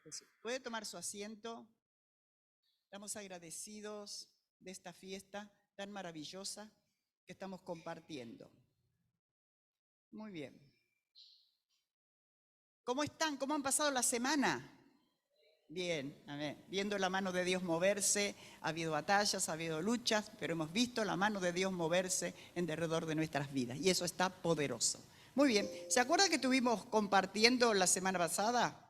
Jesús. ¿Puede tomar su asiento? Estamos agradecidos de esta fiesta tan maravillosa que estamos compartiendo. Muy bien. ¿Cómo están? ¿Cómo han pasado la semana? Bien, amén. Viendo la mano de Dios moverse, ha habido batallas, ha habido luchas, pero hemos visto la mano de Dios moverse en derredor de nuestras vidas y eso está poderoso. Muy bien, ¿se acuerdan que estuvimos compartiendo la semana pasada?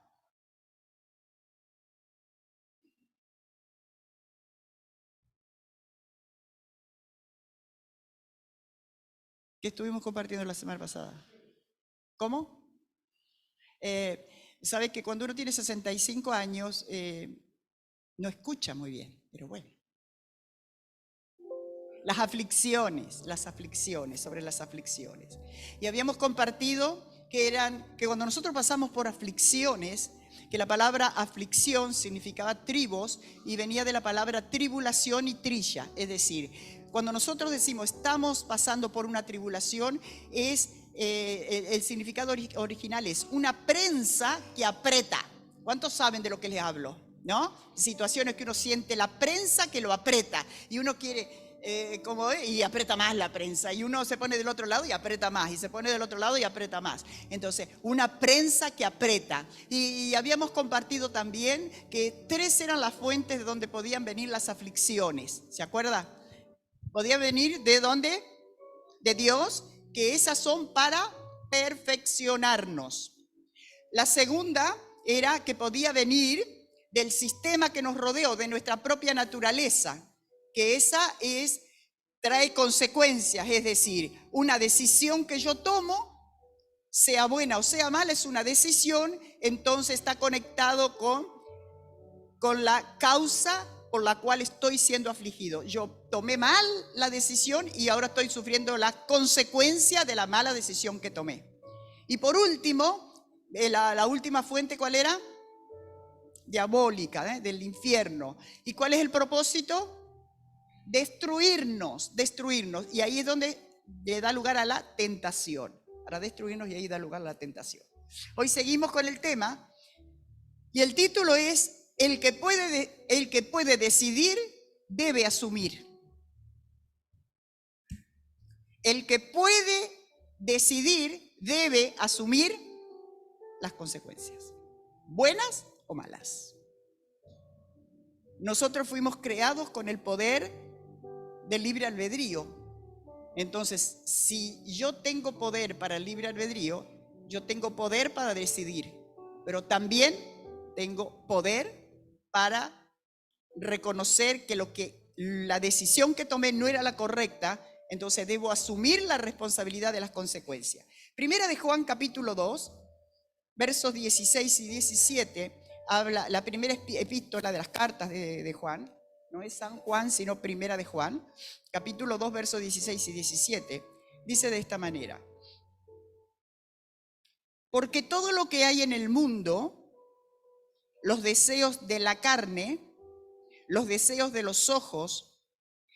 ¿Qué estuvimos compartiendo la semana pasada? ¿Cómo? Sabe que cuando uno tiene 65 años no escucha muy bien, pero bueno. Las aflicciones, sobre las aflicciones. Y habíamos compartido que cuando nosotros pasamos por aflicciones, que la palabra aflicción significaba tribos y venía de la palabra tribulación y trilla. Es decir, cuando nosotros decimos estamos pasando por una tribulación, el significado original es una prensa que aprieta. ¿Cuántos saben de lo que les hablo? ¿No? Situaciones que uno siente la prensa que lo aprieta y uno quiere... y aprieta más la prensa y uno se pone del otro lado y aprieta más y se pone del otro lado y aprieta más. Entonces, una prensa que aprieta. Y habíamos compartido también que 3 eran las fuentes de donde podían venir las aflicciones. ¿Se acuerda? Podía venir ¿de dónde? De Dios, que esas son para perfeccionarnos. La segunda era que podía venir del sistema que nos rodeó, de nuestra propia naturaleza, que esa trae consecuencias, es decir, una decisión que yo tomo, sea buena o sea mala, es una decisión, entonces está conectado con la causa por la cual estoy siendo afligido. Yo tomé mal la decisión y ahora estoy sufriendo la consecuencia de la mala decisión que tomé. Y por último, la última fuente, ¿cuál era? Diabólica, del infierno. ¿Y cuál es el propósito? Destruirnos. Y ahí es donde le da lugar a la tentación. Para destruirnos y ahí da lugar a la tentación. Hoy seguimos con el tema y el título es el que puede decidir debe asumir. El que puede decidir debe asumir las consecuencias, buenas o malas. Nosotros fuimos creados con el poder del libre albedrío. Entonces, si yo tengo poder para el libre albedrío, yo tengo poder para decidir, pero también tengo poder para reconocer que la decisión que tomé no era la correcta, entonces debo asumir la responsabilidad de las consecuencias. Primera de Juan capítulo 2, versos 16 y 17, habla la primera epístola de las cartas de Juan, no es San Juan, sino Primera de Juan, capítulo 2, versos 16 y 17, dice de esta manera: porque todo lo que hay en el mundo, los deseos de la carne, los deseos de los ojos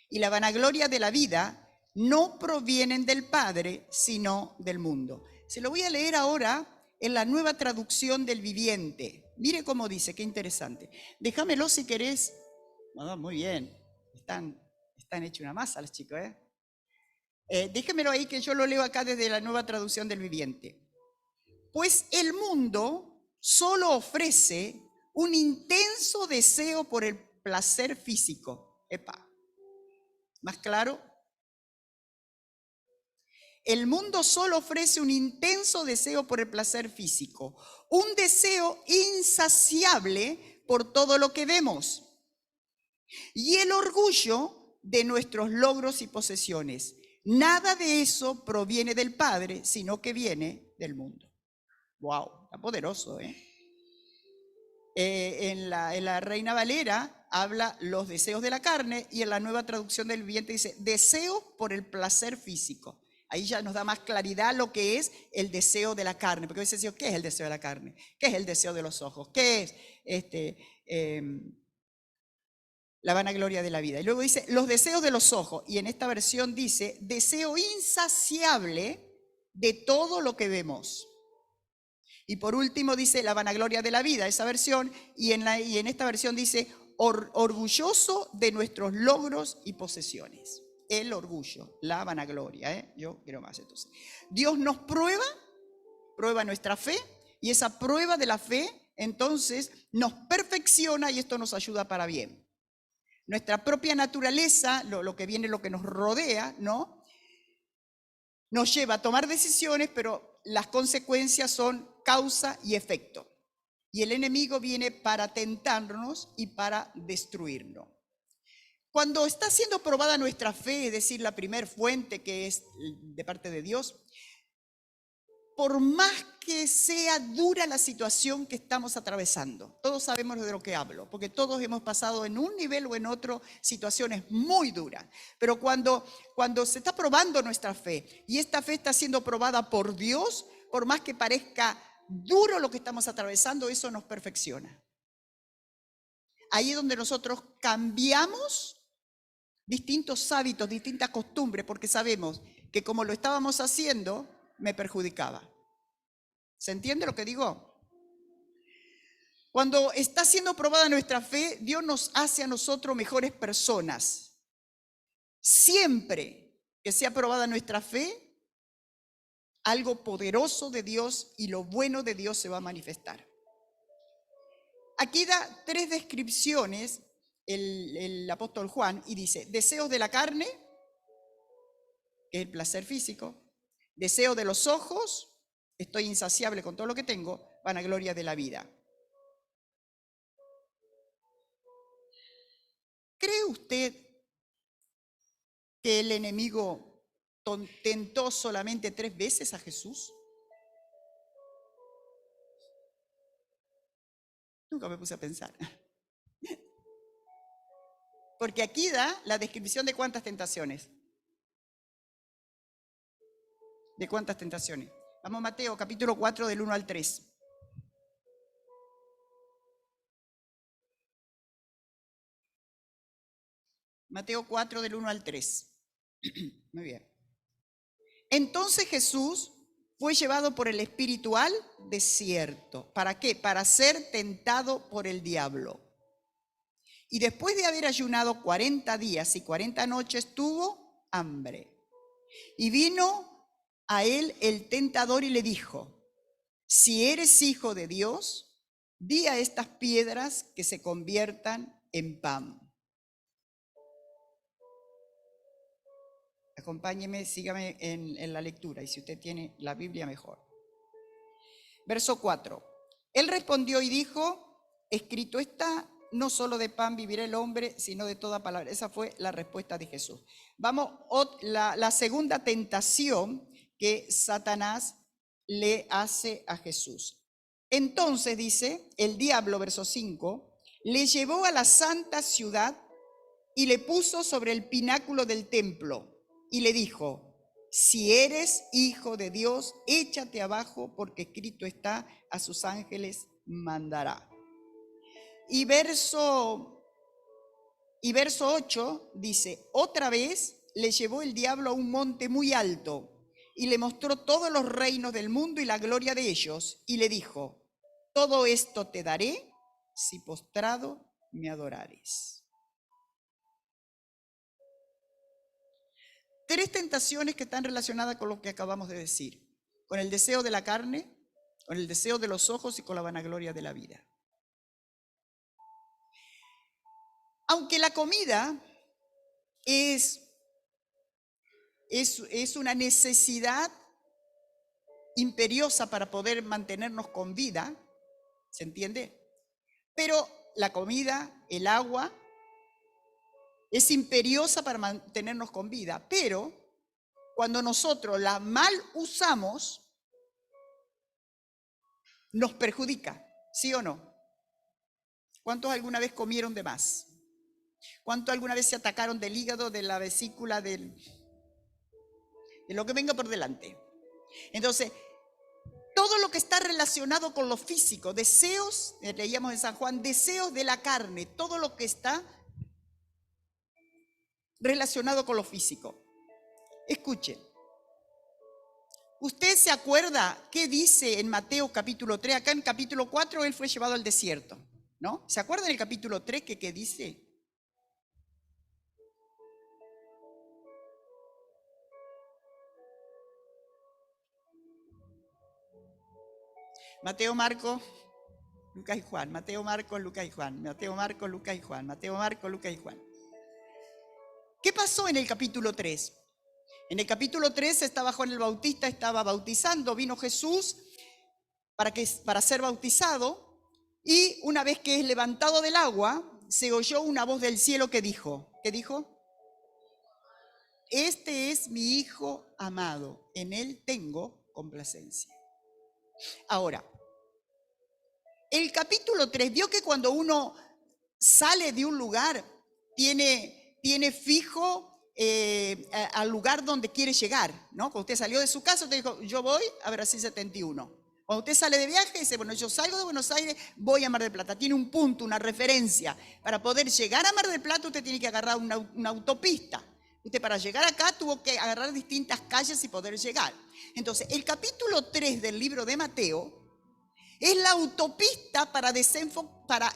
y la vanagloria de la vida, no provienen del Padre, sino del mundo. Se lo voy a leer ahora en la Nueva Traducción del Viviente. Mire cómo dice, qué interesante. Déjamelo si querés. Muy bien, están hechos una masa los chicos, déjemelo ahí que yo lo leo acá desde la Nueva Traducción del Viviente. Pues el mundo solo ofrece un intenso deseo por el placer físico. ¿Más claro? El mundo solo ofrece un intenso deseo por el placer físico, un deseo insaciable por todo lo que vemos y el orgullo de nuestros logros y posesiones. Nada de eso proviene del Padre, sino que viene del mundo. ¡Wow! Está poderoso, en la Reina Valera habla los deseos de la carne y en la Nueva Traducción del Viviente dice deseo por el placer físico. Ahí ya nos da más claridad lo que es el deseo de la carne, porque a veces digo, ¿qué es el deseo de la carne? ¿Qué es el deseo de los ojos? ¿Qué es la vanagloria de la vida? Y luego dice los deseos de los ojos, y en esta versión dice deseo insaciable de todo lo que vemos. Y por último dice la vanagloria de la vida, esa versión, y en esta versión dice orgulloso de nuestros logros y posesiones. El orgullo, la vanagloria, yo quiero más entonces. Dios nos prueba nuestra fe, y esa prueba de la fe entonces nos perfecciona y esto nos ayuda para bien. Nuestra propia naturaleza, lo que viene, lo que nos rodea, ¿no?, nos lleva a tomar decisiones, pero las consecuencias son causa y efecto. Y el enemigo viene para tentarnos y para destruirnos. Cuando está siendo probada nuestra fe, es decir, la primer fuente que es de parte de Dios, por más que sea dura la situación que estamos atravesando, todos sabemos de lo que hablo, porque todos hemos pasado en un nivel o en otro situaciones muy duras, pero cuando se está probando nuestra fe y esta fe está siendo probada por Dios, por más que parezca duro lo que estamos atravesando, eso nos perfecciona. Ahí es donde nosotros cambiamos distintos hábitos, distintas costumbres, porque sabemos que como lo estábamos haciendo, me perjudicaba. ¿Se entiende lo que digo? Cuando está siendo probada nuestra fe, Dios nos hace a nosotros mejores personas. Siempre que sea probada nuestra fe, algo poderoso de Dios y lo bueno de Dios se va a manifestar. Aquí da 3 descripciones el apóstol Juan y dice: deseos de la carne, que es el placer físico; deseo de los ojos, estoy insaciable con todo lo que tengo; vanagloria de la vida. ¿Cree usted que el enemigo tentó solamente 3 veces a Jesús? Nunca me puse a pensar. Porque aquí da la descripción de cuántas tentaciones. ¿De cuántas tentaciones? Vamos a Mateo capítulo 4 del 1 al 3. Mateo 4 del 1 al 3. Muy bien. Entonces Jesús fue llevado por el Espíritu al desierto. ¿Para qué? Para ser tentado por el diablo. Y después de haber ayunado 40 días y 40 noches, tuvo hambre. Y vino a él el tentador y le dijo: si eres hijo de Dios, di a estas piedras que se conviertan en pan. Acompáñeme, sígame en la lectura, y si usted tiene la Biblia, mejor. Verso 4. Él respondió y dijo: escrito está, no solo de pan vivirá el hombre, sino de toda palabra. Esa fue la respuesta de Jesús. Vamos, la segunda tentación que Satanás le hace a Jesús. Entonces dice, el diablo, verso 5, le llevó a la santa ciudad y le puso sobre el pináculo del templo y le dijo: si eres hijo de Dios, échate abajo, porque escrito está, a sus ángeles mandará. Y verso 8 dice: otra vez le llevó el diablo a un monte muy alto y le mostró todos los reinos del mundo y la gloria de ellos, y le dijo: todo esto te daré si postrado me adorares. 3 tentaciones que están relacionadas con lo que acabamos de decir: con el deseo de la carne, con el deseo de los ojos y con la vanagloria de la vida. Aunque la comida es una necesidad imperiosa para poder mantenernos con vida, ¿se entiende? Pero la comida, el agua, es imperiosa para mantenernos con vida, pero cuando nosotros la mal usamos, nos perjudica, ¿sí o no? ¿Cuántos alguna vez comieron de más? ¿Cuántos alguna vez se atacaron del hígado, de la vesícula, de lo que venga por delante? Entonces, todo lo que está relacionado con lo físico, deseos, leíamos en San Juan, deseos de la carne, todo lo que está relacionado con lo físico. Escuchen, ¿Usted se acuerda qué dice en Mateo capítulo 3? Acá en capítulo 4 él fue llevado al desierto, ¿no? ¿Se acuerda en el capítulo 3 que qué dice? Mateo, Marcos, Lucas y Juan. Mateo, Marcos, Lucas y Juan. Mateo, Marcos, Lucas y Juan. Mateo, Marcos, Lucas y Juan. ¿Qué pasó en el capítulo 3? En el capítulo 3 estaba Juan el Bautista, estaba bautizando, vino Jesús para ser bautizado, y una vez que es levantado del agua, se oyó una voz del cielo que dijo, ¿qué dijo? Este es mi Hijo amado, en él tengo complacencia. Ahora, el capítulo 3, vio que cuando uno sale de un lugar, tiene fijo al lugar donde quiere llegar, ¿no? Cuando usted salió de su casa, usted dijo, yo voy a Brasil 71. Cuando usted sale de viaje, dice, bueno, yo salgo de Buenos Aires, voy a Mar del Plata. Tiene un punto, una referencia. Para poder llegar a Mar del Plata, usted tiene que agarrar una autopista. Usted para llegar acá tuvo que agarrar distintas calles y poder llegar. Entonces, el capítulo 3 del libro de Mateo es la autopista para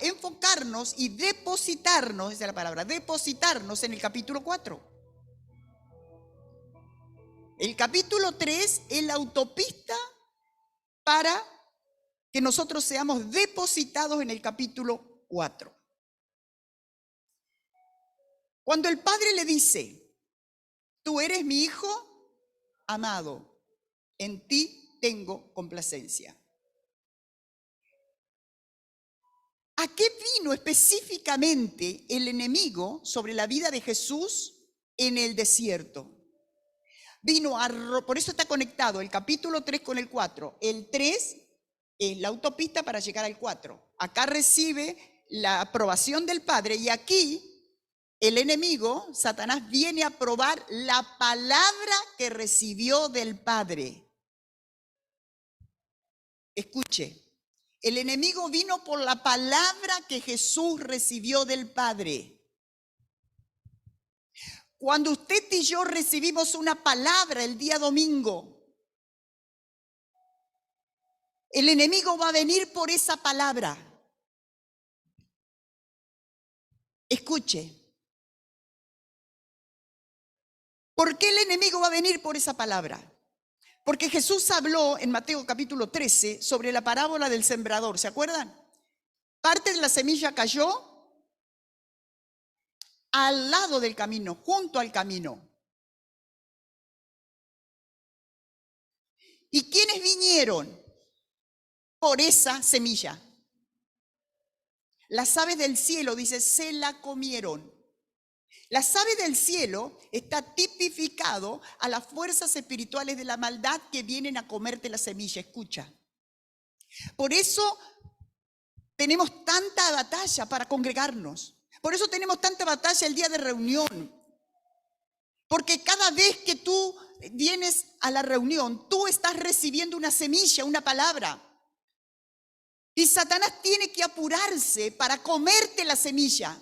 enfocarnos y depositarnos, esa es la palabra, depositarnos en el capítulo 4. El capítulo 3 es la autopista para que nosotros seamos depositados en el capítulo 4. Cuando el Padre le dice, tú eres mi Hijo amado, en ti tengo complacencia. ¿A qué vino específicamente el enemigo sobre la vida de Jesús en el desierto? Por eso está conectado el capítulo 3 con el 4. El 3 es la autopista para llegar al 4. Acá recibe la aprobación del Padre y aquí el enemigo, Satanás, viene a probar la palabra que recibió del Padre. Escuche. El enemigo vino por la palabra que Jesús recibió del Padre. Cuando usted y yo recibimos una palabra el día domingo, el enemigo va a venir por esa palabra. Escuche. ¿Por qué el enemigo va a venir por esa palabra? Porque Jesús habló en Mateo capítulo 13 sobre la parábola del sembrador. ¿Se acuerdan? Parte de la semilla cayó al lado del camino, junto al camino. ¿Y quiénes vinieron por esa semilla? Las aves del cielo, dice, se la comieron. Las aves del cielo está tipificado a las fuerzas espirituales de la maldad que vienen a comerte la semilla. Escucha. Por eso tenemos tanta batalla para congregarnos. Por eso tenemos tanta batalla el día de reunión. Porque cada vez que tú vienes a la reunión, tú estás recibiendo una semilla, una palabra. Y Satanás tiene que apurarse para comerte la semilla.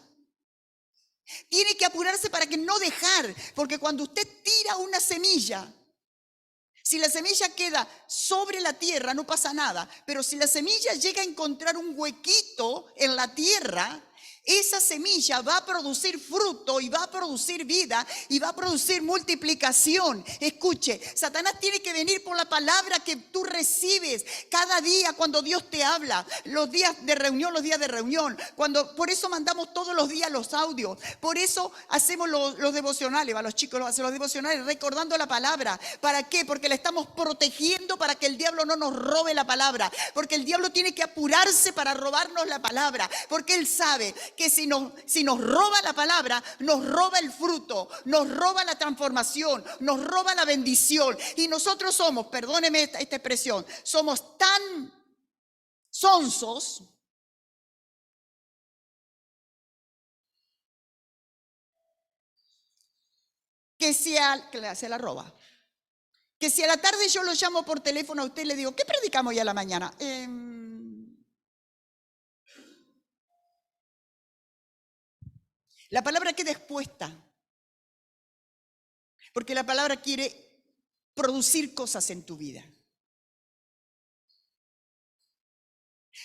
Tiene que apurarse para que no dejar, porque cuando usted tira una semilla, si la semilla queda sobre la tierra no pasa nada, pero si la semilla llega a encontrar un huequito en la tierra, esa semilla va a producir fruto y va a producir vida y va a producir multiplicación. Escuche, Satanás tiene que venir por la palabra que tú recibes cada día cuando Dios te habla. Los días de reunión. Por eso mandamos todos los días los audios. Por eso hacemos los devocionales. Los chicos hacen los devocionales recordando la palabra. ¿Para qué? Porque la estamos protegiendo para que el diablo no nos robe la palabra. Porque el diablo tiene que apurarse para robarnos la palabra. Porque él sabe que si nos roba la palabra, nos roba el fruto, nos roba la transformación, nos roba la bendición. Y nosotros somos, perdóneme esta expresión, somos tan sonsos que se la roba. Que si a la tarde yo lo llamo por teléfono a usted y le digo, ¿qué predicamos ya a la mañana? La palabra queda expuesta. Porque la palabra quiere producir cosas en tu vida.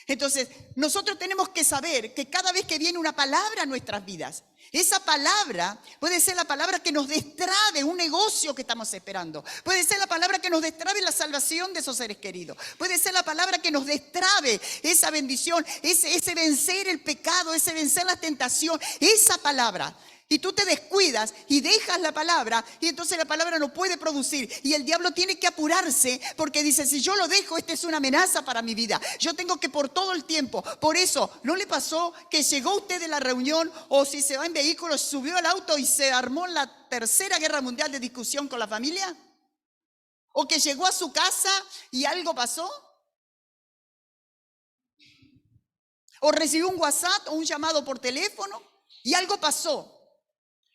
Entonces, nosotros tenemos que saber que cada vez que viene una palabra a nuestras vidas, esa palabra puede ser la palabra que nos destrabe un negocio que estamos esperando. Puede ser la palabra que nos destrabe la salvación de esos seres queridos. Puede ser la palabra que nos destrabe esa bendición, ese vencer el pecado, ese vencer la tentación. Esa palabra. Y tú te descuidas y dejas la palabra y entonces la palabra no puede producir. Y el diablo tiene que apurarse porque dice, si yo lo dejo, esta es una amenaza para mi vida. Yo tengo que por todo el tiempo. Por eso, ¿no le pasó que llegó usted de la reunión o si se va en vehículo, subió al auto y se armó la tercera guerra mundial de discusión con la familia? ¿O que llegó a su casa y algo pasó? ¿O recibió un WhatsApp o un llamado por teléfono y algo pasó?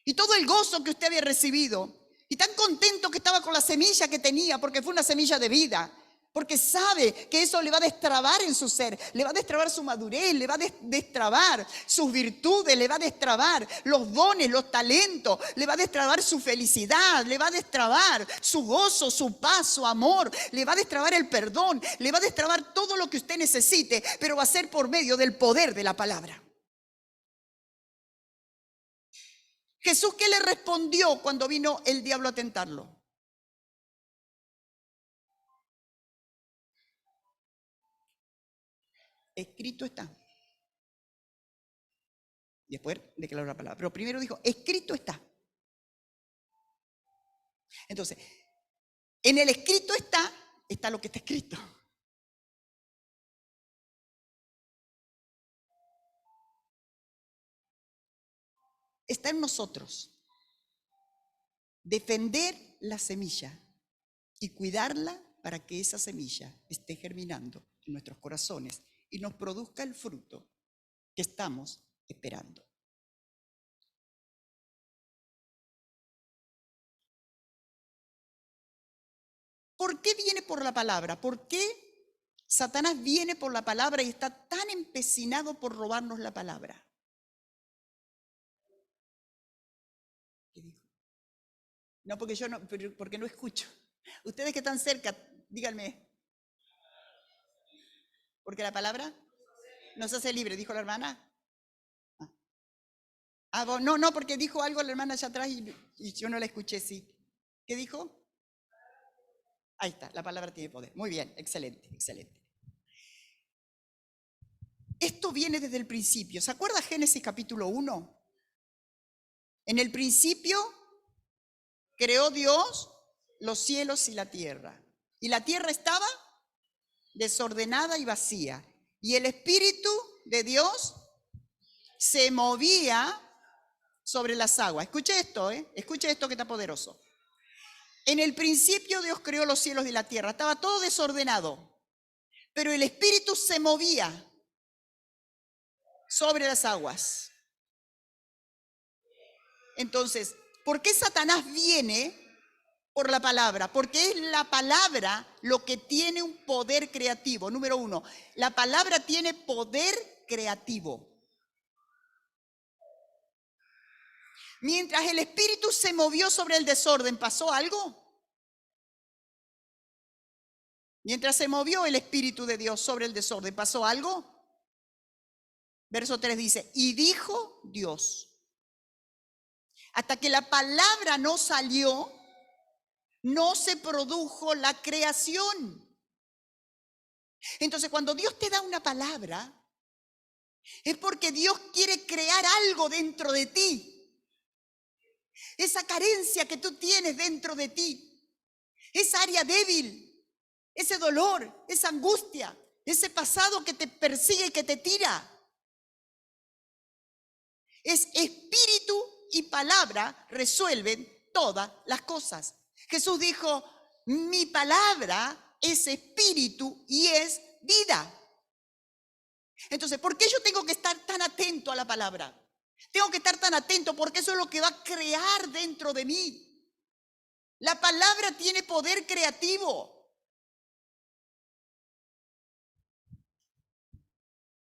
Y todo el gozo que usted había recibido, y tan contento que estaba con la semilla que tenía, porque fue una semilla de vida, porque sabe que eso le va a destrabar en su ser, le va a destrabar su madurez, le va a destrabar sus virtudes, le va a destrabar los dones, los talentos, le va a destrabar su felicidad, le va a destrabar su gozo, su paz, su amor, le va a destrabar el perdón, le va a destrabar todo lo que usted necesite, pero va a ser por medio del poder de la palabra. Jesús, ¿qué le respondió cuando vino el diablo a tentarlo? Escrito está. Después declaró la palabra. Pero primero dijo, escrito está. Entonces, en el escrito está lo que está escrito. Está en nosotros. Defender la semilla y cuidarla para que esa semilla esté germinando en nuestros corazones y nos produzca el fruto que estamos esperando. ¿Por qué viene por la palabra? ¿Por qué Satanás viene por la palabra y está tan empecinado por robarnos la palabra? ¿Qué dijo? No, porque yo no, porque no escucho. Ustedes que están cerca, díganme. ¿Porque la palabra nos hace libre, dijo la hermana? No, porque dijo algo la hermana allá atrás y yo no la escuché, sí. ¿Qué dijo? Ahí está, la palabra tiene poder. Muy bien, excelente, excelente. Esto viene desde el principio. ¿Se acuerda Génesis capítulo 1? En el principio creó Dios los cielos y la tierra. Y la tierra estaba desordenada y vacía. Y el Espíritu de Dios se movía sobre las aguas. Escuche esto, escuche esto que está poderoso. En el principio Dios creó los cielos y la tierra. Estaba todo desordenado. Pero el Espíritu se movía sobre las aguas. Entonces, ¿por qué Satanás viene por la palabra? Porque es la palabra lo que tiene un poder creativo. Número uno, la palabra tiene poder creativo. Mientras el Espíritu se movió sobre el desorden, ¿pasó algo? Mientras se movió el Espíritu de Dios sobre el desorden, ¿pasó algo? Verso 3 dice, y dijo Dios. Hasta que la palabra no salió, no se produjo la creación. Entonces, cuando Dios te da una palabra, es porque Dios quiere crear algo dentro de ti. Esa carencia que tú tienes dentro de ti, esa área débil, ese dolor, esa angustia, ese pasado que te persigue y que te tira. Es espíritu y palabra resuelven todas las cosas. Jesús dijo, mi palabra es espíritu y es vida. Entonces, ¿por qué yo tengo que estar tan atento a la palabra? Tengo que estar tan atento porque eso es lo que va a crear dentro de mí. La palabra tiene poder creativo.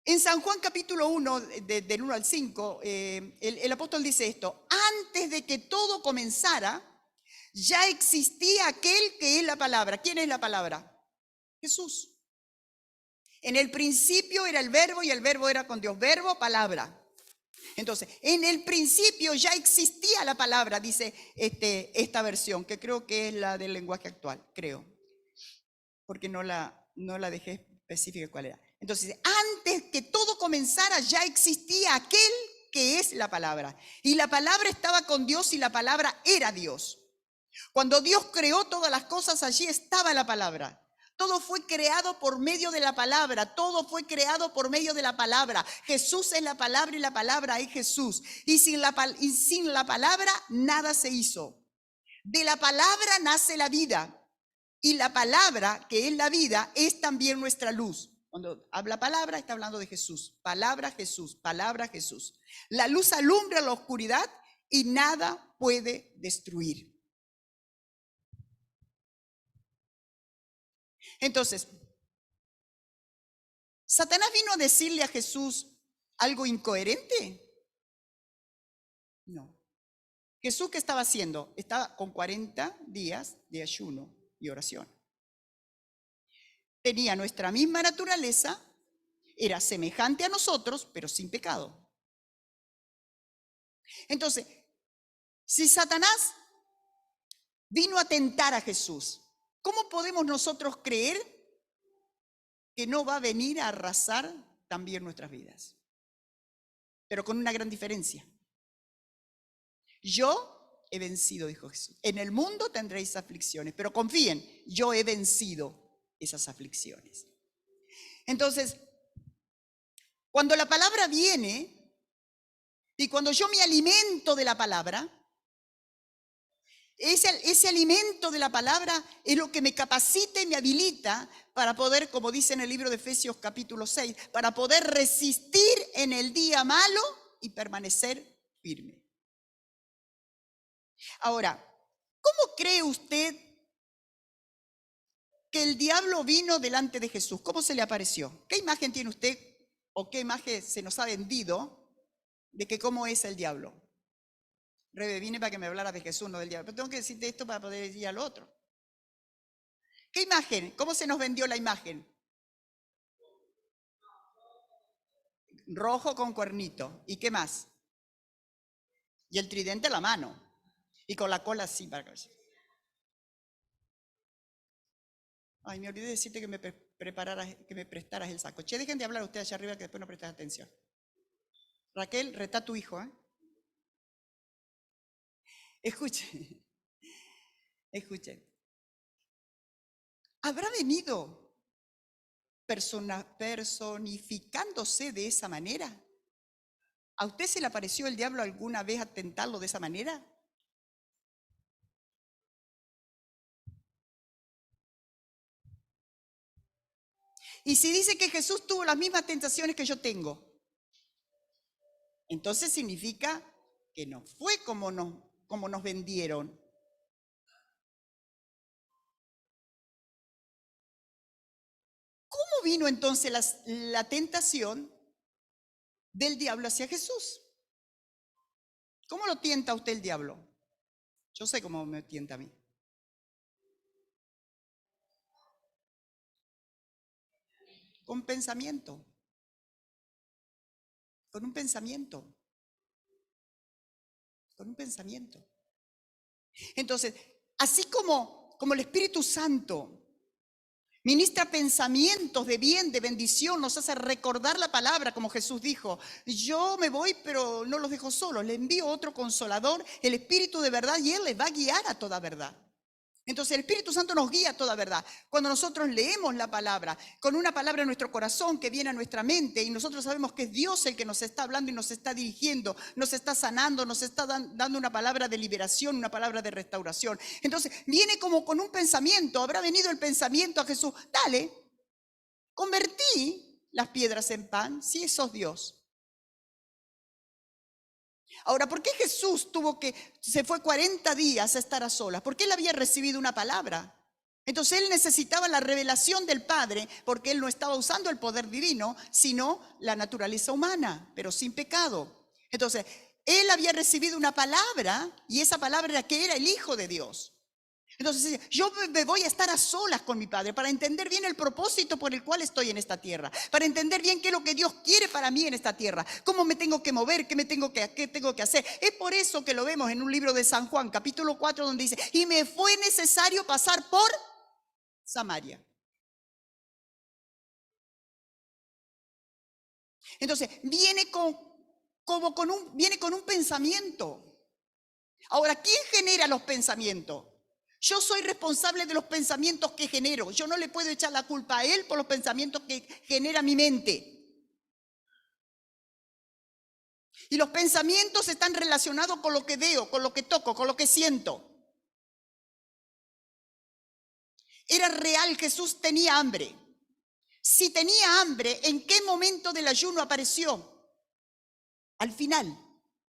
En San Juan capítulo 1, del 1 al 5, el apóstol dice esto, antes de que todo comenzara, Ya existía aquel que es la palabra. ¿Quién es la palabra? Jesús. En el principio era el verbo y el verbo era con Dios. Verbo, palabra. Entonces, en el principio ya existía la palabra, dice esta versión, que creo que es la del lenguaje actual, creo, porque no la dejé específica cuál era. Entonces, antes que todo comenzara ya existía aquel que es la palabra. Y la palabra estaba con Dios y la palabra era Dios. Cuando Dios creó todas las cosas, allí estaba la palabra. Todo fue creado por medio de la palabra. Todo fue creado por medio de la palabra. Jesús es la palabra y la palabra es Jesús. Y sin la palabra nada se hizo. De la palabra nace la vida. Y la palabra, que es la vida, es también nuestra luz. Cuando habla palabra, está hablando de Jesús. Palabra Jesús, palabra Jesús. La luz alumbra la oscuridad y nada puede destruir. Entonces, ¿Satanás vino a decirle a Jesús algo incoherente? No. Jesús, ¿qué estaba haciendo? Estaba con 40 días de ayuno y oración. Tenía nuestra misma naturaleza, era semejante a nosotros, pero sin pecado. Entonces, si Satanás vino a tentar a Jesús, ¿cómo podemos nosotros creer que no va a venir a arrasar también nuestras vidas? Pero con una gran diferencia. Yo he vencido, dijo Jesús. En el mundo tendréis aflicciones, pero confíen, yo he vencido esas aflicciones. Entonces, cuando la palabra viene y cuando yo me alimento de la palabra, ese alimento de la palabra es lo que me capacita y me habilita para poder, como dice en el libro de Efesios capítulo 6, para poder resistir en el día malo y permanecer firme. Ahora, ¿cómo cree usted que el diablo vino delante de Jesús? ¿Cómo se le apareció? ¿Qué imagen tiene usted o qué imagen se nos ha vendido de que cómo es el diablo? Rebe, vine para que me hablara de Jesús, no del diablo. Pero tengo que decirte esto para poder ir al otro. ¿Qué imagen? ¿Cómo se nos vendió la imagen? Rojo con cuernito. ¿Y qué más? Y el tridente en la mano. Y con la cola así para acá. Ay, me olvidé decirte que me prestaras el saco. Che, dejen de hablar ustedes allá arriba que después no prestas atención. Raquel, retá a tu hijo, ¿eh? Escuchen. Escuchen. ¿Habrá venido personificándose de esa manera? ¿A usted se le apareció el diablo alguna vez a tentarlo de esa manera? Y si dice que Jesús tuvo las mismas tentaciones que yo tengo, entonces significa que no fue como nos vendieron. ¿Cómo vino entonces la tentación del diablo hacia Jesús? ¿Cómo lo tienta usted el diablo? Yo sé cómo me tienta a mí. Con pensamiento. Con un pensamiento. Con un pensamiento. Entonces, así como el Espíritu Santo ministra pensamientos de bien, de bendición, nos hace recordar la palabra, como Jesús dijo, yo me voy, pero no los dejo solos, le envío otro consolador, el Espíritu de verdad, y Él les va a guiar a toda verdad. Entonces el Espíritu Santo nos guía a toda verdad. Cuando nosotros leemos la palabra, con una palabra en nuestro corazón que viene a nuestra mente y nosotros sabemos que es Dios el que nos está hablando y nos está dirigiendo, nos está sanando, nos está dando una palabra de liberación, una palabra de restauración. Entonces viene como con un pensamiento, habrá venido el pensamiento a Jesús, dale, convertí las piedras en pan, si sos Dios. Ahora, ¿por qué Jesús se fue 40 días a estar a solas? Porque él había recibido una palabra. Entonces él necesitaba la revelación del Padre, porque él no estaba usando el poder divino, sino la naturaleza humana, pero sin pecado. Entonces, él había recibido una palabra, y esa palabra era que era el Hijo de Dios. Entonces, yo me voy a estar a solas con mi Padre para entender bien el propósito por el cual estoy en esta tierra, para entender bien qué es lo que Dios quiere para mí en esta tierra, cómo me tengo que mover, qué tengo que hacer. Es por eso que lo vemos en un libro de San Juan, capítulo 4, donde dice, y me fue necesario pasar por Samaria. Entonces, viene con un pensamiento. Ahora, ¿quién genera los pensamientos? Yo soy responsable de los pensamientos que genero. Yo no le puedo echar la culpa a él por los pensamientos que genera mi mente. Y los pensamientos están relacionados con lo que veo, con lo que toco, con lo que siento. Era real, Jesús tenía hambre. Si tenía hambre, ¿en qué momento del ayuno apareció? Al final.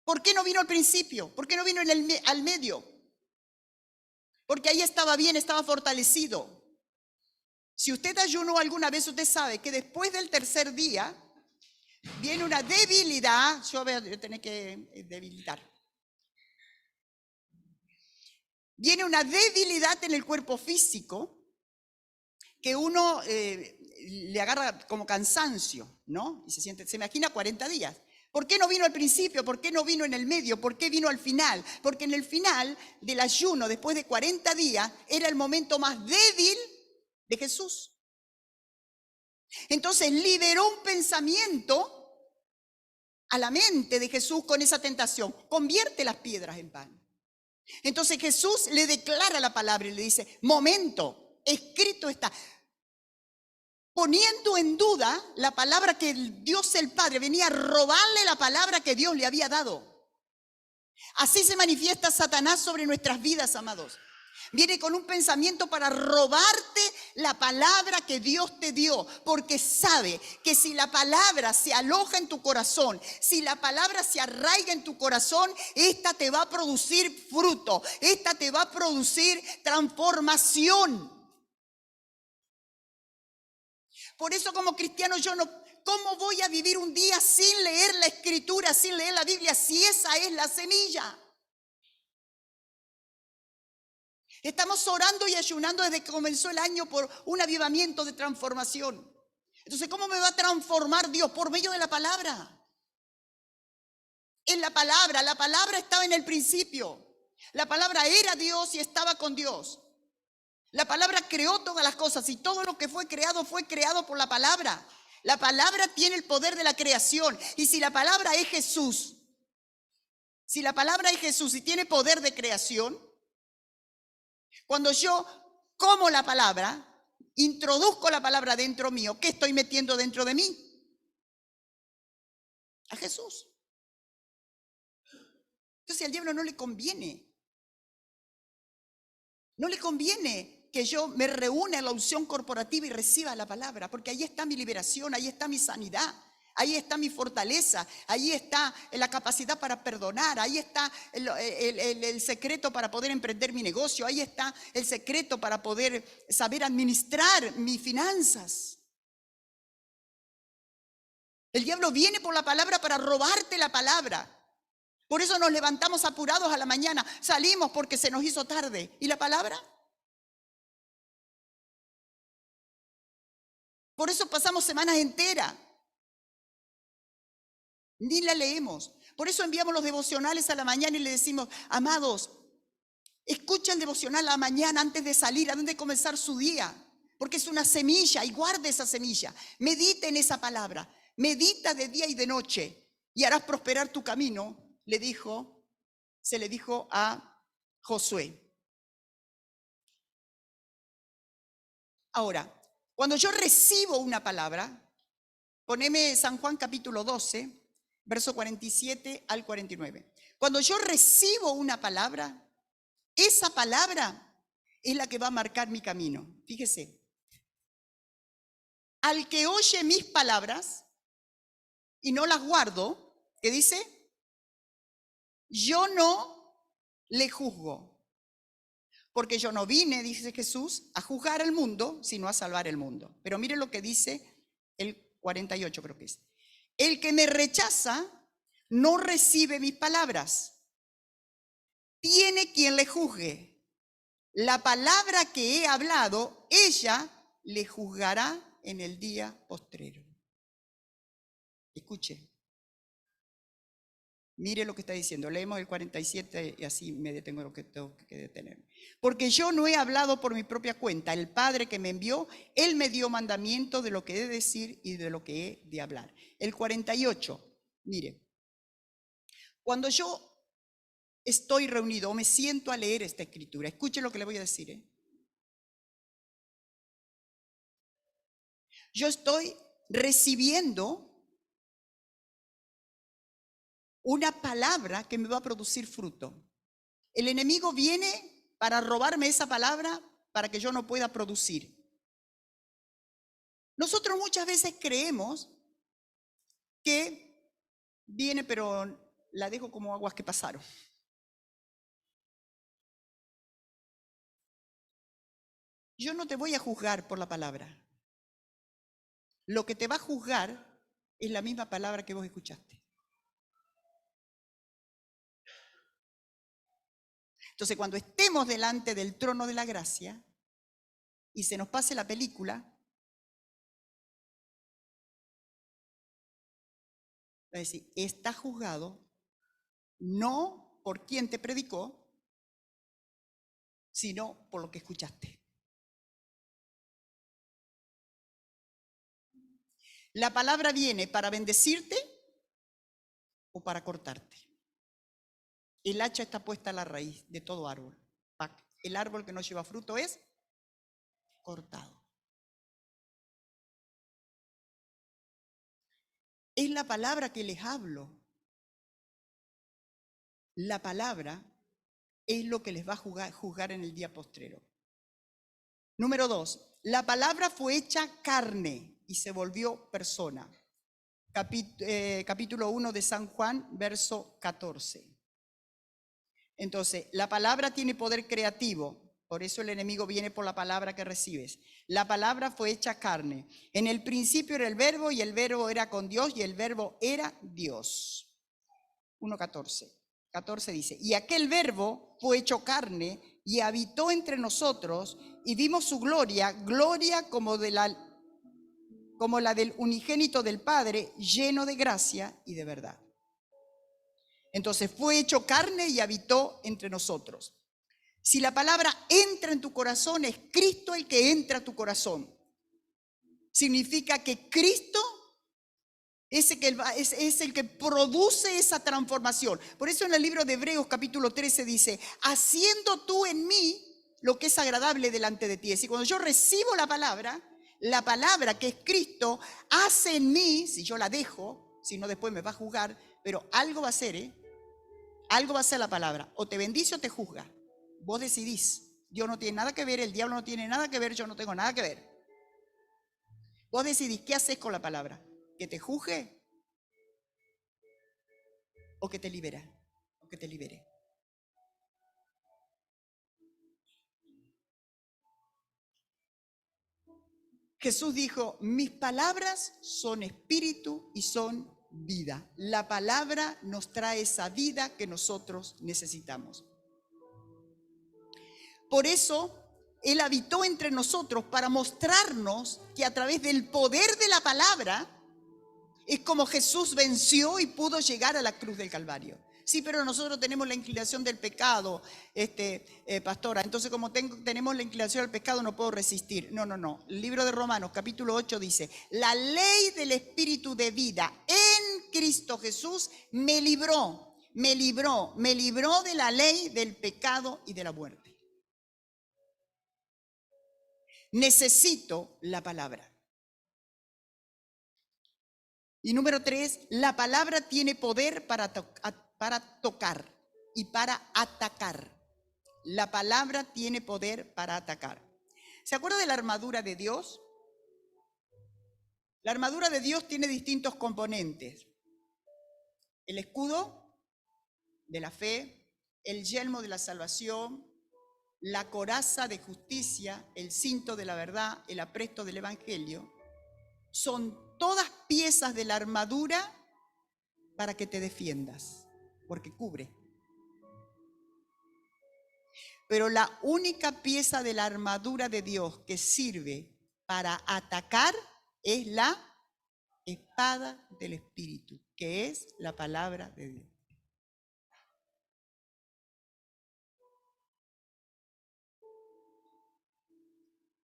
¿Por qué no vino al principio? ¿Por qué no vino al medio? Porque ahí estaba bien, estaba fortalecido. Si usted ayunó alguna vez, usted sabe que después del tercer día viene una debilidad. Yo voy a tener que debilitar. Viene una debilidad en el cuerpo físico que uno le agarra como cansancio, ¿no? Y se imagina 40 días. ¿Por qué no vino al principio? ¿Por qué no vino en el medio? ¿Por qué vino al final? Porque en el final del ayuno, después de 40 días, era el momento más débil de Jesús. Entonces liberó un pensamiento a la mente de Jesús con esa tentación. Convierte las piedras en pan. Entonces Jesús le declara la palabra y le dice, momento, escrito está. Poniendo en duda la palabra que Dios el Padre venía a robarle, la palabra que Dios le había dado. Así se manifiesta Satanás sobre nuestras vidas, amados. Viene con un pensamiento para robarte la palabra que Dios te dio, porque sabe que si la palabra se aloja en tu corazón, si la palabra se arraiga en tu corazón, esta te va a producir fruto, esta te va a producir transformación. Por eso como cristiano ¿cómo voy a vivir un día sin leer la Escritura, sin leer la Biblia, si esa es la semilla? Estamos orando y ayunando desde que comenzó el año por un avivamiento de transformación. Entonces, ¿cómo me va a transformar Dios? Por medio de la palabra. En la palabra estaba en el principio. La palabra era Dios y estaba con Dios. La palabra creó todas las cosas y todo lo que fue creado por la palabra. La palabra tiene el poder de la creación. Y si la palabra es Jesús, y tiene poder de creación, cuando yo como la palabra, introduzco la palabra dentro mío, ¿qué estoy metiendo dentro de mí? A Jesús. Entonces al diablo no le conviene. No le conviene que yo me reúna en la unción corporativa y reciba la palabra, porque ahí está mi liberación, ahí está mi sanidad, ahí está mi fortaleza, ahí está la capacidad para perdonar, ahí está el secreto para poder emprender mi negocio, ahí está el secreto para poder saber administrar mis finanzas. El diablo viene por la palabra para robarte la palabra. Por eso nos levantamos apurados a la mañana, salimos porque se nos hizo tarde. ¿Y la palabra? Por eso pasamos semanas enteras. Ni la leemos. Por eso enviamos los devocionales a la mañana y le decimos, amados, escucha el devocional a la mañana antes de salir, antes de comenzar su día. Porque es una semilla y guarde esa semilla. Medita en esa palabra. Medita de día y de noche y harás prosperar tu camino, se le dijo a Josué. Ahora, cuando yo recibo una palabra, poneme San Juan capítulo 12, verso 47 al 49. Cuando yo recibo una palabra, esa palabra es la que va a marcar mi camino. Fíjese, al que oye mis palabras y no las guardo, ¿qué dice? Yo no le juzgo. Porque yo no vine, dice Jesús, a juzgar al mundo, sino a salvar el mundo. Pero mire lo que dice el 48, creo que es. El que me rechaza no recibe mis palabras. Tiene quien le juzgue. la palabra que he hablado, ella le juzgará en el día postrero. Escuche. Mire lo que está diciendo. Leemos el 47 y así me detengo lo que tengo que detenerme. Porque yo no he hablado por mi propia cuenta. El Padre que me envió, Él me dio mandamiento de lo que he de decir y de lo que he de hablar. El 48, mire. Cuando yo estoy reunido o me siento a leer esta escritura, escuche lo que le voy a decir. Yo estoy recibiendo una palabra que me va a producir fruto. El enemigo viene para robarme esa palabra para que yo no pueda producir. Nosotros muchas veces creemos que viene, pero la dejo como aguas que pasaron. Yo no te voy a juzgar por la palabra. Lo que te va a juzgar es la misma palabra que vos escuchaste. Entonces, cuando estemos delante del trono de la gracia y se nos pase la película, va a decir, está juzgado no por quien te predicó, sino por lo que escuchaste. La palabra viene para bendecirte o para cortarte. El hacha está puesta a la raíz de todo árbol. El árbol que no lleva fruto es cortado. Es la palabra que les hablo. La palabra es lo que les va a juzgar en el día postrero. Número 2, la palabra fue hecha carne y se volvió persona. Capítulo 1 de San Juan, verso 14. Entonces, la palabra tiene poder creativo, por eso el enemigo viene por la palabra que recibes. La palabra fue hecha carne. En el principio era el verbo y el verbo era con Dios y el verbo era Dios. 1:14. 14 dice, y aquel verbo fue hecho carne y habitó entre nosotros y vimos su gloria, gloria como la del unigénito del Padre, lleno de gracia y de verdad. Entonces fue hecho carne y habitó entre nosotros. Si la palabra entra en tu corazón, es Cristo el que entra a tu corazón. Significa que Cristo es el que produce esa transformación. Por eso en el libro de Hebreos capítulo 13 dice, haciendo tú en mí lo que es agradable delante de ti. Es decir, cuando yo recibo la palabra que es Cristo, hace en mí, si yo la dejo, si no después me va a juzgar, pero algo va a hacer, algo va a ser la palabra. O te bendice o te juzga. Vos decidís. Dios no tiene nada que ver, el diablo no tiene nada que ver, yo no tengo nada que ver. Vos decidís qué haces con la palabra. ¿Que te juzgue? ¿O que te libera? ¿O que te libere? Jesús dijo, mis palabras son espíritu y son vida. La palabra nos trae esa vida que nosotros necesitamos. Por eso, Él habitó entre nosotros para mostrarnos que a través del poder de la palabra es como Jesús venció y pudo llegar a la cruz del Calvario. Sí, pero nosotros tenemos la inclinación del pecado, pastora. Entonces, como tenemos la inclinación al pecado, no puedo resistir. No. El libro de Romanos, capítulo 8, dice, la ley del Espíritu de vida en Cristo Jesús me libró de la ley del pecado y de la muerte. Necesito la palabra. Y número 3, la palabra tiene poder para tocar y para atacar. La palabra tiene poder para atacar. ¿Se acuerda de la armadura de Dios? La armadura de Dios tiene distintos componentes. El escudo de la fe, el yelmo de la salvación, la coraza de justicia, el cinto de la verdad, el apresto del evangelio. Son todas piezas de la armadura para que te defiendas, porque cubre. Pero la única pieza de la armadura de Dios que sirve para atacar es la espada del Espíritu, que es la palabra de Dios.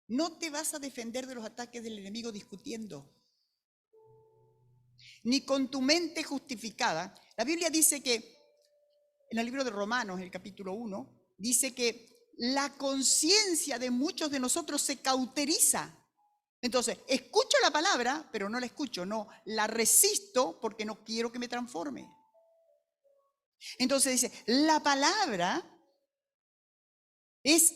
No te vas a defender de los ataques del enemigo discutiendo, ni con tu mente justificada. La Biblia dice que, en el libro de Romanos, el capítulo 1, dice que la conciencia de muchos de nosotros se cauteriza. Entonces, escucho la palabra, pero no la escucho, no, la resisto porque no quiero que me transforme. Entonces dice, la palabra es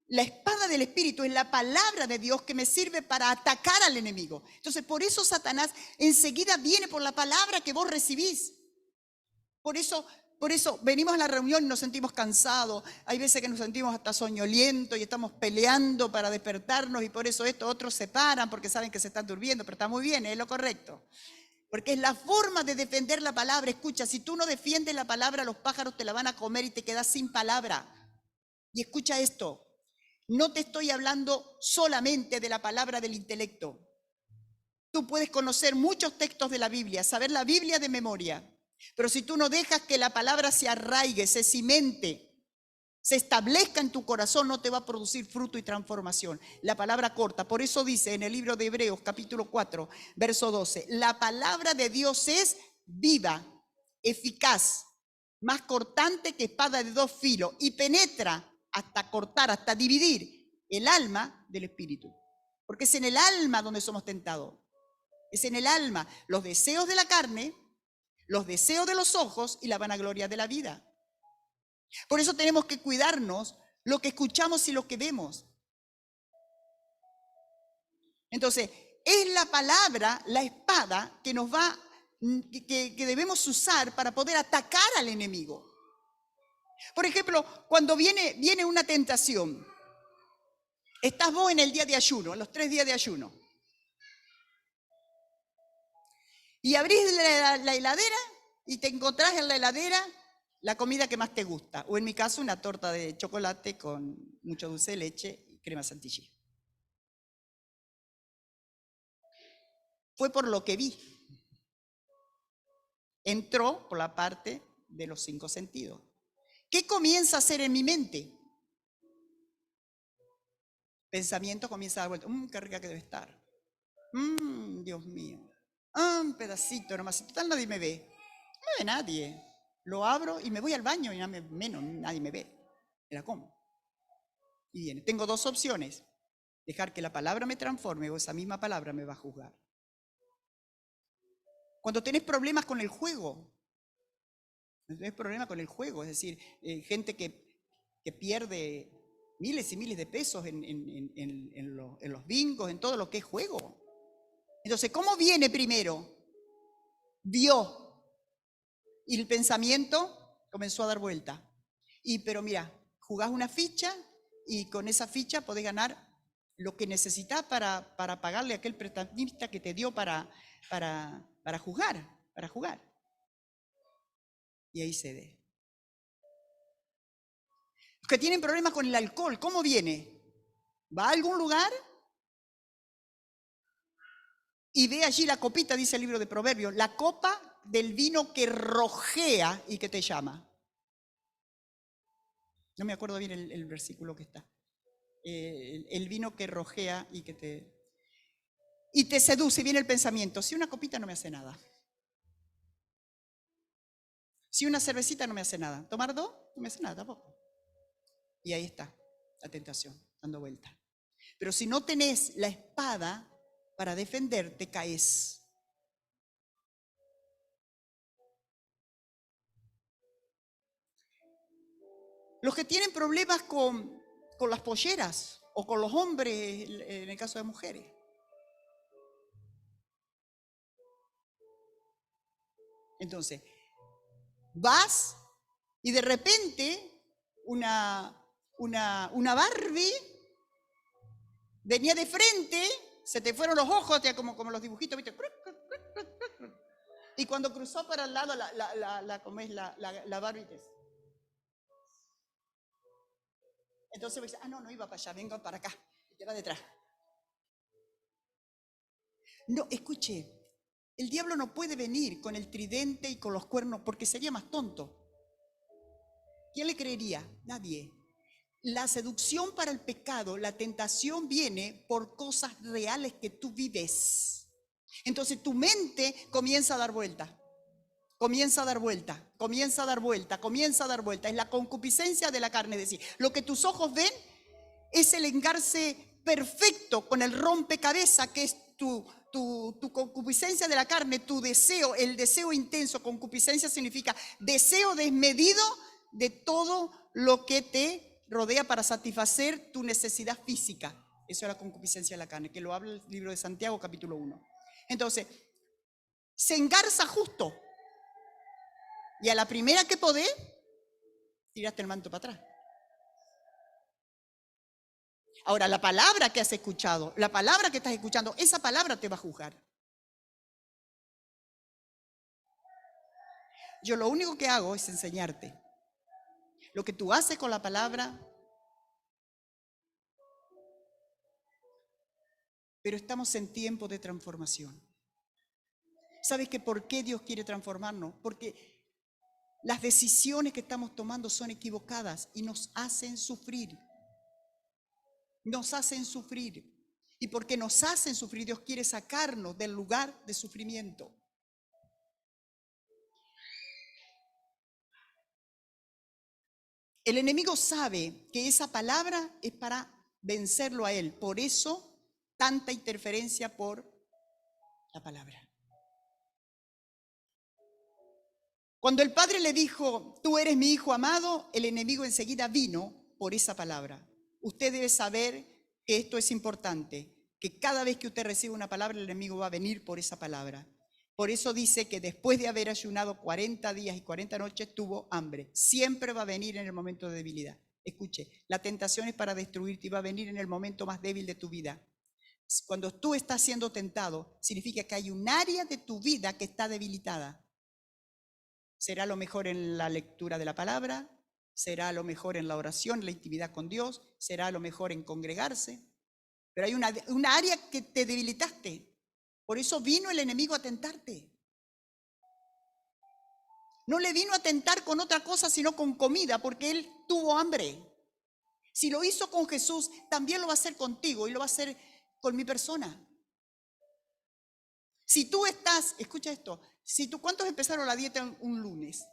la espada del Espíritu, es la palabra de Dios que me sirve para atacar al enemigo. Entonces, por eso Satanás enseguida viene por la palabra que vos recibís. Por eso venimos a la reunión y nos sentimos cansados. Hay veces que nos sentimos hasta soñolientos y estamos peleando para despertarnos, y por eso otros se paran porque saben que se están durmiendo, pero está muy bien, es lo correcto. Porque es la forma de defender la palabra. Escucha, si tú no defiendes la palabra, los pájaros te la van a comer y te quedas sin palabra. Y escucha esto, no te estoy hablando solamente de la palabra del intelecto. Tú puedes conocer muchos textos de la Biblia, saber la Biblia de memoria, pero si tú no dejas que la palabra se arraigue, se cimente, se establezca en tu corazón, no te va a producir fruto y transformación. La palabra corta. Por eso dice en el libro de Hebreos, capítulo 4, verso 12, la palabra de Dios es viva, eficaz, más cortante que espada de dos filos, y penetra hasta cortar, hasta dividir el alma del espíritu. Porque es en el alma donde somos tentados. Es en el alma, los deseos de la carne, los deseos de los ojos y la vanagloria de la vida. Por eso tenemos que cuidarnos lo que escuchamos y lo que vemos. Entonces, es la palabra, la espada que nos va, que debemos usar para poder atacar al enemigo. Por ejemplo, cuando viene una tentación, estás vos en el día de ayuno, en los 3 días de ayuno, y abrís la heladera y te encontrás en la heladera la comida que más te gusta, o en mi caso una torta de chocolate con mucho dulce de leche y crema chantilly. Fue por lo que vi. Entró por la parte de los 5 sentidos. ¿Qué comienza a hacer en mi mente? Pensamiento comienza a dar vuelta. Qué rica que debe estar. Dios mío. Un pedacito nomás. Total, nadie me ve. No me ve nadie. Lo abro y me voy al baño y menos, nadie me ve. Me la como. Y viene. Tengo 2 opciones. Dejar que la palabra me transforme o esa misma palabra me va a juzgar. Cuando tenés problemas con el juego, tenés problemas con el juego, es decir, gente que pierde miles y miles de pesos en los bingos, en todo lo que es juego. Entonces, ¿cómo viene primero? Vio, y el pensamiento comenzó a dar vuelta. Pero mira, jugás una ficha y con esa ficha podés ganar lo que necesitas para pagarle a aquel prestamista que te dio para jugar. Y ahí cede. Los que tienen problemas con el alcohol, ¿cómo viene? Va a algún lugar y ve allí la copita, dice el libro de Proverbios, la copa del vino que rojea y que te llama. No me acuerdo bien el versículo que está. El vino que rojea y que te seduce. Viene el pensamiento, si una copita no me hace nada. Si una cervecita no me hace nada. Tomar 2 no me hace nada tampoco. Y ahí está la tentación, dando vuelta. Pero si no tenés la espada para defenderte, caes. Los que tienen problemas con las polleras o con los hombres, en el caso de mujeres. Entonces, vas y de repente una Barbie venía de frente, se te fueron los ojos, como los dibujitos, ¿viste? Y cuando cruzó para el lado ¿cómo es la Barbie? Entonces me dice, no, no iba para allá, vengo para acá, y te va detrás. No, escuche, el diablo no puede venir con el tridente y con los cuernos porque sería más tonto. ¿Quién le creería? Nadie. La seducción para el pecado, la tentación viene por cosas reales que tú vives. Entonces tu mente comienza a dar vuelta, comienza a dar vuelta, comienza a dar vuelta, comienza a dar vuelta. Es la concupiscencia de la carne, es decir, lo que tus ojos ven es el engarce perfecto con el rompecabezas que es tu concupiscencia de la carne, tu deseo, el deseo intenso. Concupiscencia significa deseo desmedido de todo lo que te rodea para satisfacer tu necesidad física. Eso es la concupiscencia de la carne, que lo habla el libro de Santiago, capítulo 1. Entonces, se engarza justo. Y a la primera que podés, tiraste el manto para atrás. Ahora, la palabra que has escuchado, la palabra que estás escuchando, esa palabra te va a juzgar. Yo lo único que hago es enseñarte. Lo que tú haces con la palabra, pero estamos en tiempo de transformación. ¿Sabes que por qué Dios quiere transformarnos? Porque las decisiones que estamos tomando son equivocadas y nos hacen sufrir. Nos hacen sufrir. Y porque nos hacen sufrir, Dios quiere sacarnos del lugar de sufrimiento. El enemigo sabe que esa palabra es para vencerlo a él. Por eso, tanta interferencia por la palabra. Cuando el padre le dijo, tú eres mi hijo amado, el enemigo enseguida vino por esa palabra. Usted debe saber que esto es importante, que cada vez que usted recibe una palabra, el enemigo va a venir por esa palabra. Por eso dice que después de haber ayunado 40 días y 40 noches, tuvo hambre. Siempre va a venir en el momento de debilidad. Escuche, la tentación es para destruirte y va a venir en el momento más débil de tu vida. Cuando tú estás siendo tentado, significa que hay un área de tu vida que está debilitada. Será lo mejor en la lectura de la palabra, será lo mejor en la oración, en la intimidad con Dios, será lo mejor en congregarse. Pero hay una área que te debilitaste. Por eso vino el enemigo a tentarte. No le vino a tentar con otra cosa, sino con comida, porque él tuvo hambre. Si lo hizo con Jesús, también lo va a hacer contigo y lo va a hacer con mi persona. Si tú estás, escucha esto, ¿cuántos empezaron la dieta un lunes?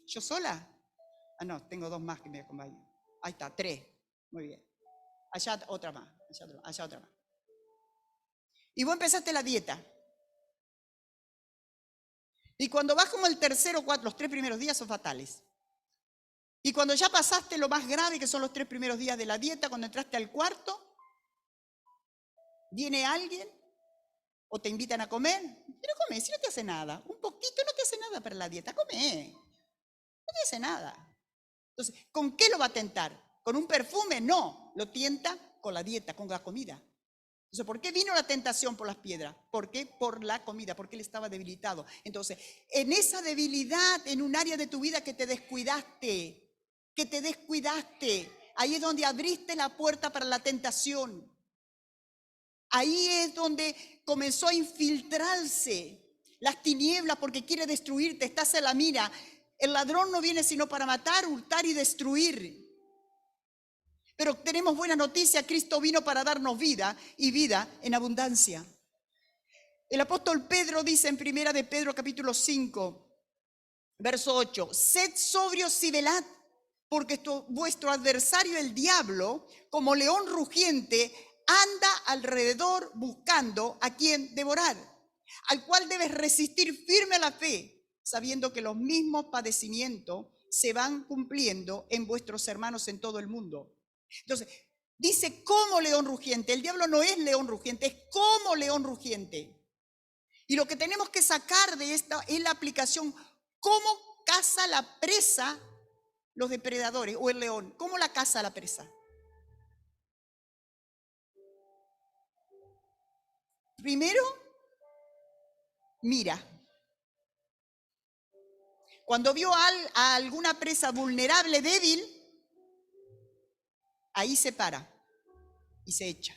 ¿Yo sola? No, tengo 2 más que me acompañan. Ahí está, 3. Muy bien. Allá otra más, allá otra más. Y vos empezaste la dieta. Y cuando vas como el tercero o cuarto, los 3 primeros días son fatales. Y cuando ya pasaste lo más grave, que son los 3 primeros días de la dieta, cuando entraste al cuarto, viene alguien o te invitan a comer. Pero come, si no te hace nada. Un poquito no te hace nada para la dieta, come. No te hace nada. Entonces, ¿con qué lo va a tentar? ¿Con un perfume? No, lo tienta con la dieta, con la comida. Entonces, ¿por qué vino la tentación por las piedras? ¿Por qué? Por la comida, porque él estaba debilitado. Entonces, en esa debilidad, en un área de tu vida que te descuidaste, ahí es donde abriste la puerta para la tentación. Ahí es donde comenzó a infiltrarse las tinieblas porque quiere destruirte, estás en la mira. El ladrón no viene sino para matar, hurtar y destruir. Pero tenemos buena noticia, Cristo vino para darnos vida y vida en abundancia. El apóstol Pedro dice en 1 de Pedro capítulo 5, verso 8, sed sobrios y velad, porque vuestro adversario el diablo, como león rugiente, anda alrededor buscando a quien devorar, al cual debes resistir firme a la fe, sabiendo que los mismos padecimientos se van cumpliendo en vuestros hermanos en todo el mundo. Entonces, dice como león rugiente. El diablo no es león rugiente, es como león rugiente. Y lo que tenemos que sacar de esta es la aplicación. ¿Cómo caza la presa los depredadores o el león? ¿Cómo la caza la presa? Primero, mira. Cuando vio a alguna presa vulnerable, débil, Ahí se para y se echa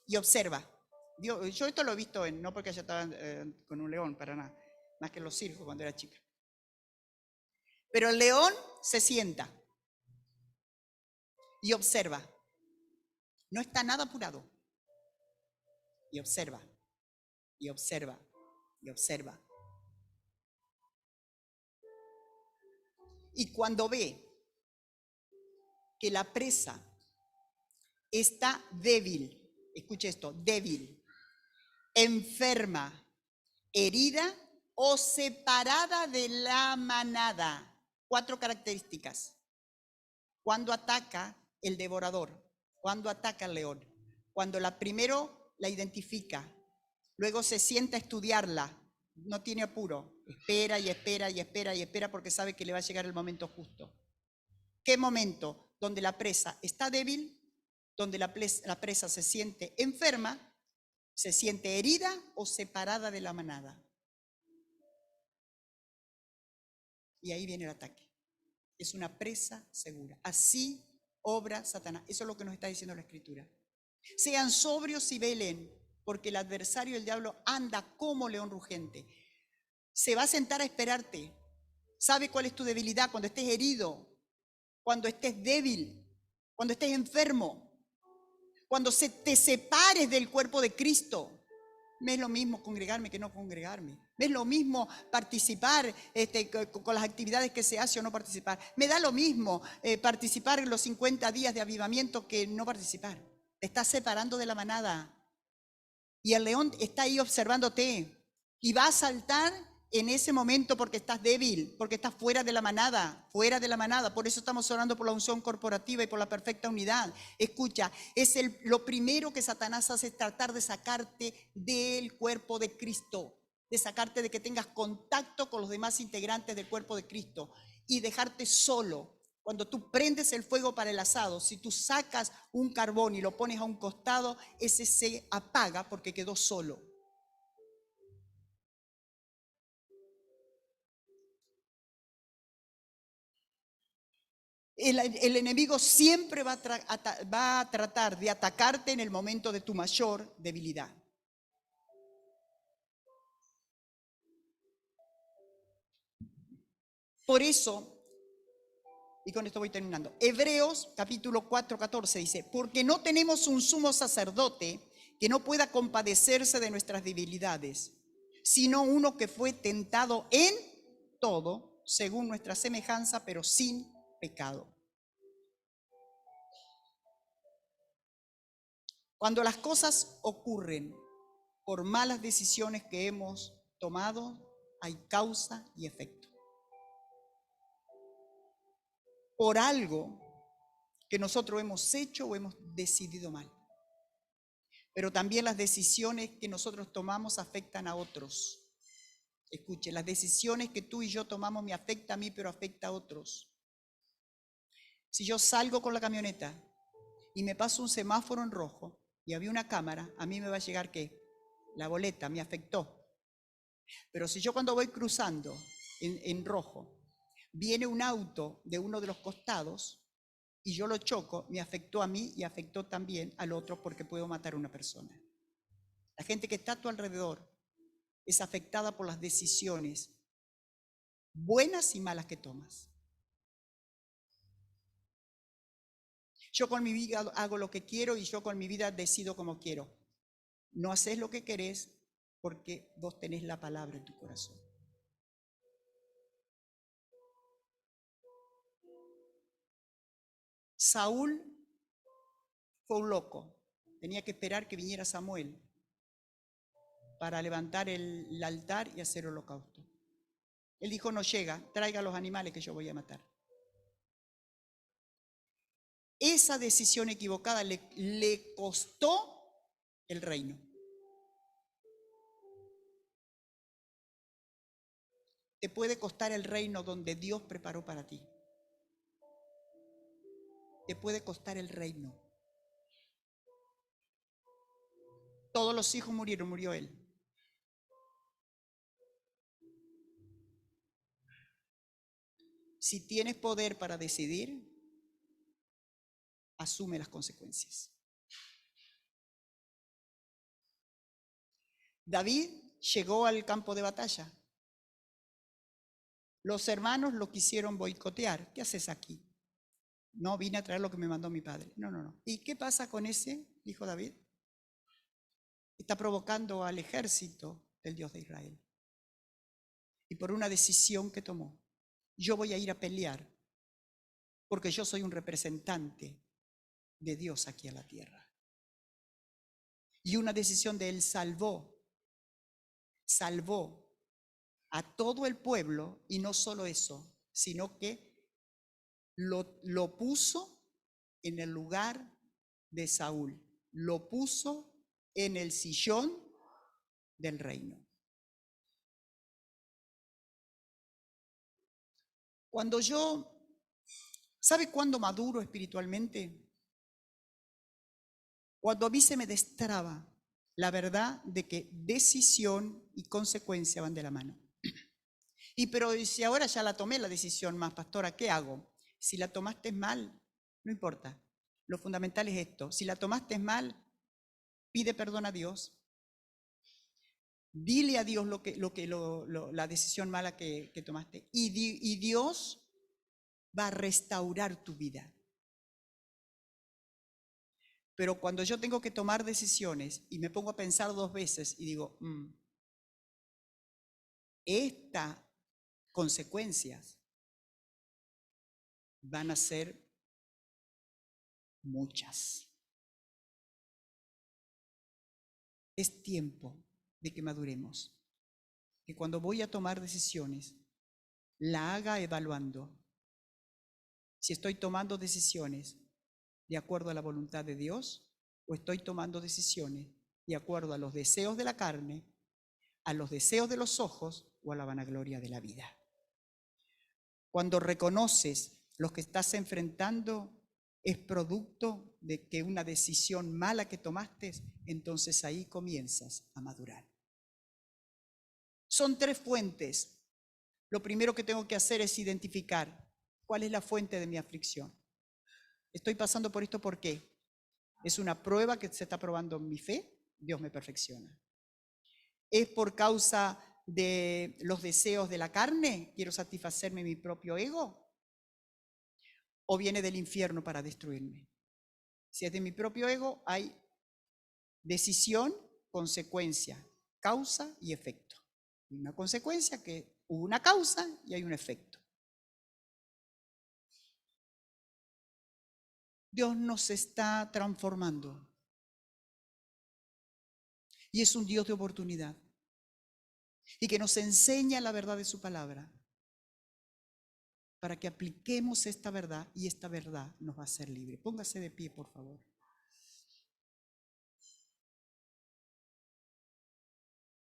y observa. Yo esto lo he visto, no porque yo estaba con un león, para nada, más que en los circos cuando era chica. Pero el león se sienta y observa. No está nada apurado. Y observa, y observa, y observa. Y cuando ve que la presa está débil, escuche esto, débil, enferma, herida o separada de la manada. 4 características. Cuando ataca el devorador, cuando ataca el león, cuando primero la identifica, luego se sienta a estudiarla, no tiene apuro, espera y espera y espera y espera porque sabe que le va a llegar el momento justo. ¿Qué momento? Donde la presa está débil, donde la presa se siente enferma, se siente herida o separada de la manada. Y ahí viene el ataque. Es una presa segura. Así obra Satanás. Eso es lo que nos está diciendo la Escritura. Sean sobrios y velen, porque el adversario, el diablo, anda como león rugente. Se va a sentar a esperarte. Sabe cuál es tu debilidad cuando estés herido, cuando estés débil, cuando estés enfermo, cuando te separes del cuerpo de Cristo. Me es lo mismo congregarme que no congregarme. Me es lo mismo participar con las actividades que se hace o no participar. Me da lo mismo participar en los 50 días de avivamiento que no participar. Te estás separando de la manada. Y el león está ahí observándote. Y va a saltar en ese momento porque estás débil, porque estás fuera de la manada, fuera de la manada. Por eso estamos orando por la unción corporativa y por la perfecta unidad. Escucha, lo primero que Satanás hace es tratar de sacarte del cuerpo de Cristo, de sacarte de que tengas contacto con los demás integrantes del cuerpo de Cristo y dejarte solo. Cuando tú prendes el fuego para el asado, si tú sacas un carbón y lo pones a un costado, ese se apaga porque quedó solo. El enemigo siempre va a tratar de atacarte en el momento de tu mayor debilidad. Por eso, y con esto voy terminando, Hebreos capítulo 4, 14 dice, porque no tenemos un sumo sacerdote que no pueda compadecerse de nuestras debilidades, sino uno que fue tentado en todo, según nuestra semejanza, pero sin pecado. Cuando las cosas ocurren por malas decisiones que hemos tomado, hay causa y efecto. Por algo que nosotros hemos hecho o hemos decidido mal. Pero también las decisiones que nosotros tomamos afectan a otros. Escuche, las decisiones que tú y yo tomamos me afectan a mí, pero afecta a otros. Si yo salgo con la camioneta y me paso un semáforo en rojo y había una cámara, a mí me va a llegar ¿qué? La boleta, me afectó. Pero si yo cuando voy cruzando en rojo, viene un auto de uno de los costados y yo lo choco, me afectó a mí y afectó también al otro porque puedo matar a una persona. La gente que está a tu alrededor es afectada por las decisiones buenas y malas que tomas. Yo con mi vida hago lo que quiero y yo con mi vida decido como quiero. No haces lo que querés porque vos tenés la palabra en tu corazón. Saúl fue un loco. Tenía que esperar que viniera Samuel para levantar el altar y hacer holocausto. Él dijo, no llega, traiga los animales que yo voy a matar. Esa decisión equivocada le costó el reino. Te puede costar el reino donde Dios preparó para ti. Te puede costar el reino. Todos los hijos murieron, murió él. Si tienes poder para decidir, asume las consecuencias. David llegó al campo de batalla. Los hermanos lo quisieron boicotear. ¿Qué haces aquí? No, vine a traer lo que me mandó mi padre. No. ¿Y qué pasa con ese? Dijo David. Está provocando al ejército del Dios de Israel. Y por una decisión que tomó, yo voy a ir a pelear porque yo soy un representante de Dios aquí a la tierra. Y una decisión de él salvó a todo el pueblo, y no solo eso, sino que lo puso en el lugar de Saúl, lo puso en el sillón del reino. ¿Sabe cuándo maduro espiritualmente? Cuando a mí se me destraba la verdad de que decisión y consecuencia van de la mano. Pero si ahora ya la tomé la decisión más, pastora, ¿qué hago? Si la tomaste mal, no importa. Lo fundamental es esto. Si la tomaste mal, pide perdón a Dios. Dile a Dios la decisión mala que tomaste. Y Dios va a restaurar tu vida. Pero cuando yo tengo que tomar decisiones y me pongo a pensar 2 veces y digo, estas consecuencias van a ser muchas. Es tiempo de que maduremos. Que cuando voy a tomar decisiones, la haga evaluando si estoy tomando decisiones de acuerdo a la voluntad de Dios o estoy tomando decisiones de acuerdo a los deseos de la carne, a los deseos de los ojos o a la vanagloria de la vida. Cuando reconoces lo que estás enfrentando es producto de que una decisión mala que tomaste, entonces ahí comienzas a madurar. Son 3 fuentes. Lo primero que tengo que hacer es identificar cuál es la fuente de mi aflicción. Estoy pasando por esto, ¿por qué? Es una prueba que se está probando mi fe, Dios me perfecciona. ¿Es por causa de los deseos de la carne? ¿Quiero satisfacerme mi propio ego? ¿O viene del infierno para destruirme? Si es de mi propio ego, hay decisión, consecuencia, causa y efecto. Una consecuencia que hubo una causa y hay un efecto. Dios nos está transformando. Y es un Dios de oportunidad. Y que nos enseña la verdad de su palabra. Para que apliquemos esta verdad y esta verdad nos va a hacer libre. Póngase de pie, por favor.